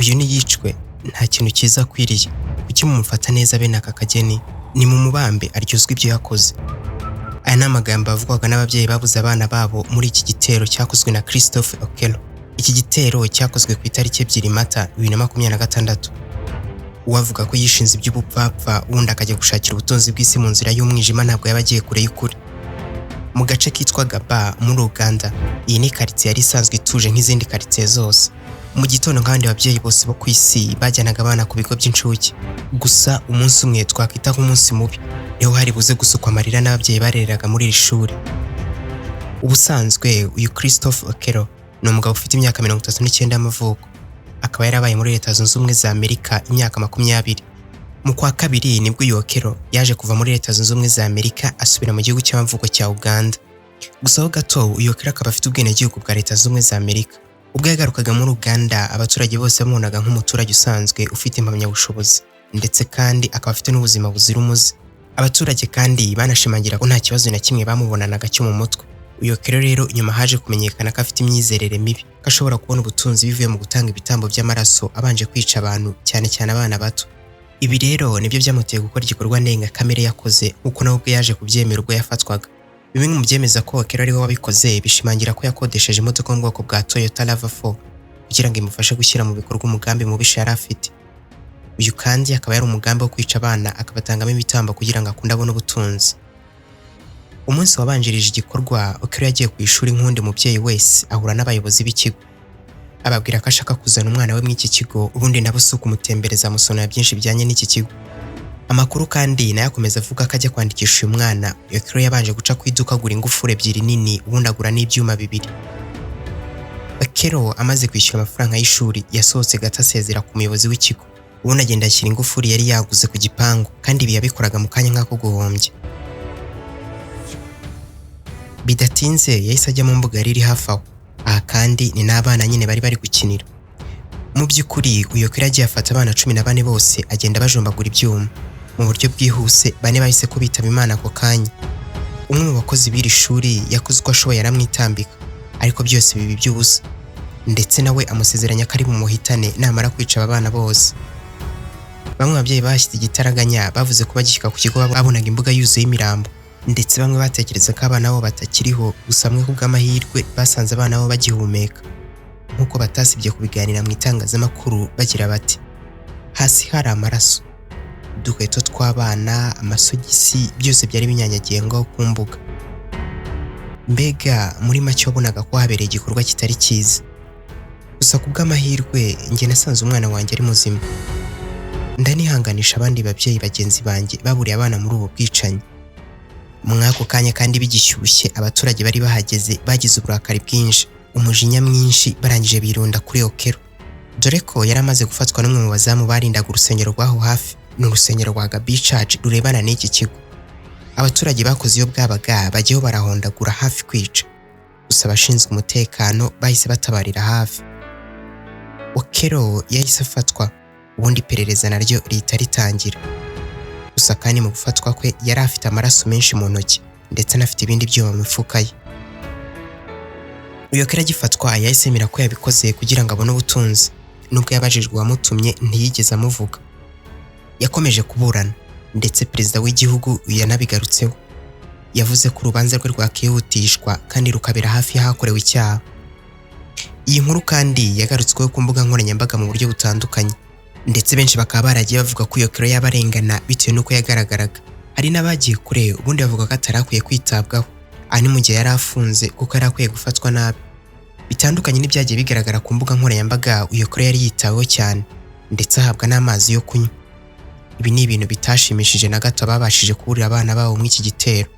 uyu niyicwe nta kintu cyiza akwiriye. Kuki mumufata neza bene aka kageni? Ni mu mubambe aryozwa ibyo yakoze. Aya ni amagambo avugwaga n'ababyeyi babuze abana babo muri iki gitero cyakozwe na Christophe Okello. Iki gitero cyakozwe ku itariki 2 Mata 2026. Uwavuga ko yishinze iby'ubupfapfa wundi akajya gushakira ubutunzi bw'isi mu nzira y'umwijima ntabwo yabagiye kure y'ukuri. Mu gace kitwa Gaba muri Uganda, iyi ni quartier yari isanzwe ituje nk'izindi quartier zose. Mu gitondo nk'abandi babyeyi bose bo ku isi bajyanaga abana ku bigo by'incuke. Gusa umunsi umwe twakwita nk'umunsi mubi niho hari buze gusukwa amarira n'ababyeyi barereraga muri iri shuri. Ubusanzwe uyu Christophe Okello ni umugabo ufite imyaka 39 y'amavuko. Akaba yarabaye muri Leta Zunze Ubumwe za Amerika imyaka 20. Mu kwa kabiri nibwo uyu Okello yaje kuva muri Leta Zunze Ubumwe za Amerika asubira mu gihugu cy'amavuko cya Uganda. Gusa ho gato uyu Okello akaba afite ubwenegihugu bwa Leta Zunze Ubumwe za Amerika. Ubwo yagarukaga muri Uganda abaturage bose bamubonaga nk'umuturage usanzwe ufite impamyabushobozi ndetse kandi akaba afite n'ubuzima buzira umuze. Abaturage kandi banashimangira ko nta kibazo na kimwe bamubonanaga cyo mu mutwe. Uyu Okello rero nyuma haje kumenyekana ko afite imyizerere mibi, ko ashobora kubona ubutunzi bivuye mu gutanga ibitambo by'amaraso abanje kwica abantu cyane cyane abana bato. Ibi rero nibyo byamuteye gukora igikorwa ndengakamere yakoze nk'uko nawe ubwe yaje kubyemera ubwo yafatwaga. Bimwe mu byemeza ko Okello ariwe wabikoze bishimangira ko yakodesheje imodoka mu bwoko bwa Toyota RAV4 kugira ngo imufashe gushyira mu bikorwa umugambi mubisha yari afite. Uyu kandi akaba yari umugambi wo kwica abana akabatangamo ibitambo kugira ngo akunde abone ubutunzi. Umunsi wabanjirije igikorwa, Okello yagiye ku ishuri nk'undi mubyeyi wese ahura n'abayobozi b'ikigo. Ababwira ko ashaka kuzana umwana we mu iki kigo ubundi nabo si ukumutembereza amusonera byinshi bijyanye n'iki kigo. Amakuru kandi nayo akomeza avuga ko ajya kwandikisha uyu mwana, Okello yabanje guca ku iduka agura ingufuri 2 nini ubundi agura n'ibyuma 2. Okello amaze kwishyura amafaranga y'ishuri yasohotse gato asezera ku muyobozi w'ikigo. Ubundi agenda ashyira ingufuri yari yaguze ku gipangu kandi ibi yabikoraga mu kanya nk'ako guhombya. Bidatinze yahise ajya mu mbuga riri hafi aho. Aha kandi ni n'abana nyine bari gukinira. Mu by'ukuri uyu Okello agiye afata abana 14 bose agenda bajombagura ibyuma. Mu buryo bwihuse bane bahise ko bitaba Imana ako kanya. Umwe mu bakozi b'iri shuri yakoze uko ashoboye aramwitambika, ariko byose bibi by'ubusa. Ndetse nawe amusezeranya ko ari bumuhitane namara kwica aba bana bose. Bamwe babyeyi bashyize igitaraganya bavuze ko bagishyika ku kigo babonaga imbuga yuzuye imirambo, ndetse bamwe batekereza ko abana bo batakiriho. Gusa amwe kubw'amahirwe basanze abana bo bagihumeka, nk'uko batasibye kubiganira mu itangazamakuru bagira bati hasi hari amaraso, udukweto tw'abana, amasogisi byose byari binyanyagiye ngaho ku mbuga. Mbega muri make wabonaga ko habereye igikorwa kitari cyiza. Gusa kubw'amahirwe njye nasanze umwana wanjye ari muzima. Ndanihanganisha abandi babyeyi bagenzi banjye baburiye abana muri ubu bwicanyi. Mwako kanya kandi bigishyushye abaturage bari bahageze bagize uburakari bwinshi, umujinya mwinshi, barangije birunda kuri Okello. Dore ko yari amaze gufatwa n'umwe mu bazamu barindaga urusengero rwaho hafi, ni urusengero rwa Gabi Church rurebana n'iki kigo. Abaturage bakoze iyo bwabaga bagiyeho barahondagura hafi kwica. Gusa abashinzwe umutekano bahise batabarira hafi. Okello yahise afatwa, ubundi iperereza naryo rihita ritangira. Gusa kandi mu gufatwa kwe yari afite amaraso menshi mu ntoki ndetse anafite ibindi byuma mu mifuka ye. Uyu Okello agifatwa yahise yemera ko yabikoze kugira ngo abone ubutunzi. Nubwo yabajijwe uwamutumye ntiyigeze amuvuga. Yakomeje kuburana ndetse perezida w'igihugu yanabigarutseho. Yavuze ko urubanza rwe rwakihutishwa kandi rukabera hafi y'ahakorewe icyaha. Iyi nkuru kandi yagarutsweho ku mbuga nkoranyambaga mu buryo butandukanye, ndetse benshi bakaba baragiye bavuga ko Okello yabarengana bitewe n'uko yagaragaraga. Hari n'abagiye kure ubundi bavuga ko atarakwiye kwitabwaho, ani mu gihe yari afunze kuko yari akwiye gufatwa nabi. Bitandukanye n'ibyagiye bigaragara ku mbuga nkoranyambaga, uyu Okello yari yitaweho cyane ndetse ahabwa n'amazi yo kunywa. Ibi ni ibintu bitashimishije na gato babashije kuburira abana babo mu iki gitero.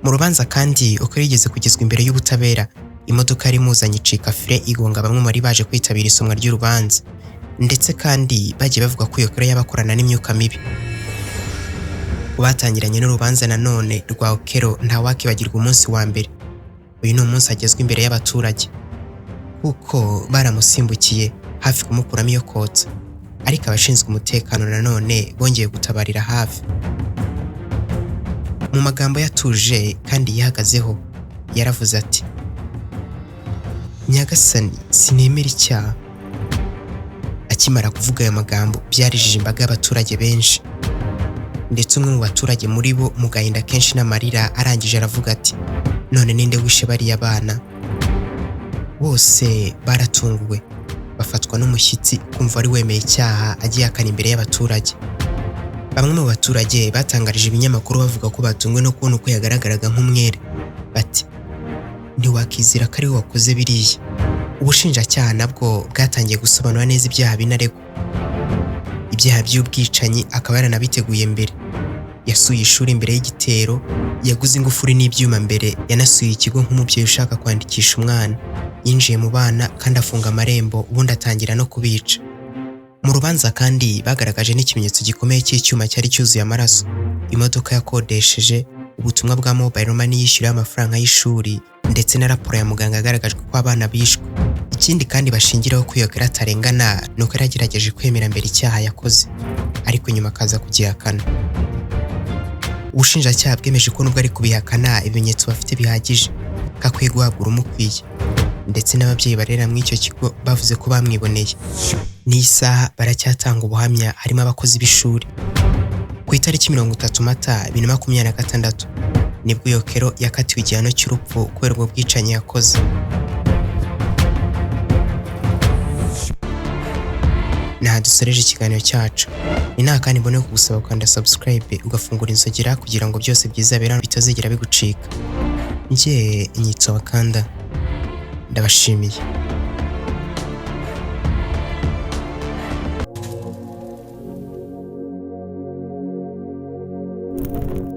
Mu rubanza kandi Okello yigeze kugezwa imbere y'ubutabera. Imodoka yari imuzanye icika fire igonga bamwe muri baje kwitabira isomwa ry'urubanza, ndetse kandi bagiye bavuga ko Okello yabakorana n'imyuka mibi. Batangiranye n'urubanza nanone rwa Okello nta wakibagirwa umunsi wa mbere. Uyu ni umunsi agezwa imbere y'abaturage kuko baramusimbukiye hafi kumukuramo iyo kotsa, ariko abashinzwe umutekano nanone bongeye gutabarira hafi. Mu magambo yatuje kandi yihagazeho yaravuze ati Nyagasani sinemera icyaha. Akimara kuvuga ayo magambo byarijije imbaga y'abaturage benshi, ndetse umwe mu baturage muri bo mu gahinda kenshi n'amarira arangije aravuga ati, none ninde wishe bariya bana? Bose baratunguwe, bafatwa n'umushyitsi kumva ari wemeye icyaha agiye akana imbere y'abaturage. Bamwe mu baturage batangarije ibinyamakuru bavuga ko batunguwe no kubona uko yagaragaraga nk'umwere. Bati, ntiwakizira ko ari we wakoze biriya. Ubushinjacyaha nabwo bwatangiye gusobanura neza ibyaha binaregwa. Ibyaha by'ubwicanyi akaba yaranabiteguye mbere. Yasuye ishuri mbere y'igitero, yaguze ingufuri n'ibyuma mbere, yanasuye ikigo nk'umubyeyi ushaka kwandikisha umwana. Yinjiye mu bana kandi afunga amarembo, ubundi atangira no kubica. Mu rubanza kandi bagaragaje n'ikimenyetso gikomeye cy'icyuma cyari cyuzuye amaraso, imodoka yakodesheje, ubutumwa bwa mobile money yishyuriyeho amafaranga y'ishuri, ndetse na raporo ya muganga agaragajwe ko abana bishwe. Ikindi kandi bashingiraho ko iyo Grace atarengana ni uko yaragerageje kwemera mbere icyaha yakoze, ariko nyuma akaza kugihakana. Ubushinjacyaha bwemeje ko nubwo ari kubihakana ibimenyetso bafite bihagije, ko akwiye guhabwa urumukwiye, ndetse n'ababyeyi barera muri icyo kigo bavuze ko bamwiboneye. N'isaha baracyatanga ubuhamya, harimo abakozi b'ishuri. Ku itariki 30 Mata 2026 nibwo Yokero yakatiwe igihano cy'urupfu kubera ubwo bwicanyi yakoze. Naha dusoreje ikiganiro cyacu. Ni nta kandi mbone kugusaba kwanda subscribe ugafungura inzogera kugira ngo byose byizabera bitazigera bigucika. Njye Inyitso Wakanda ndabashimiye.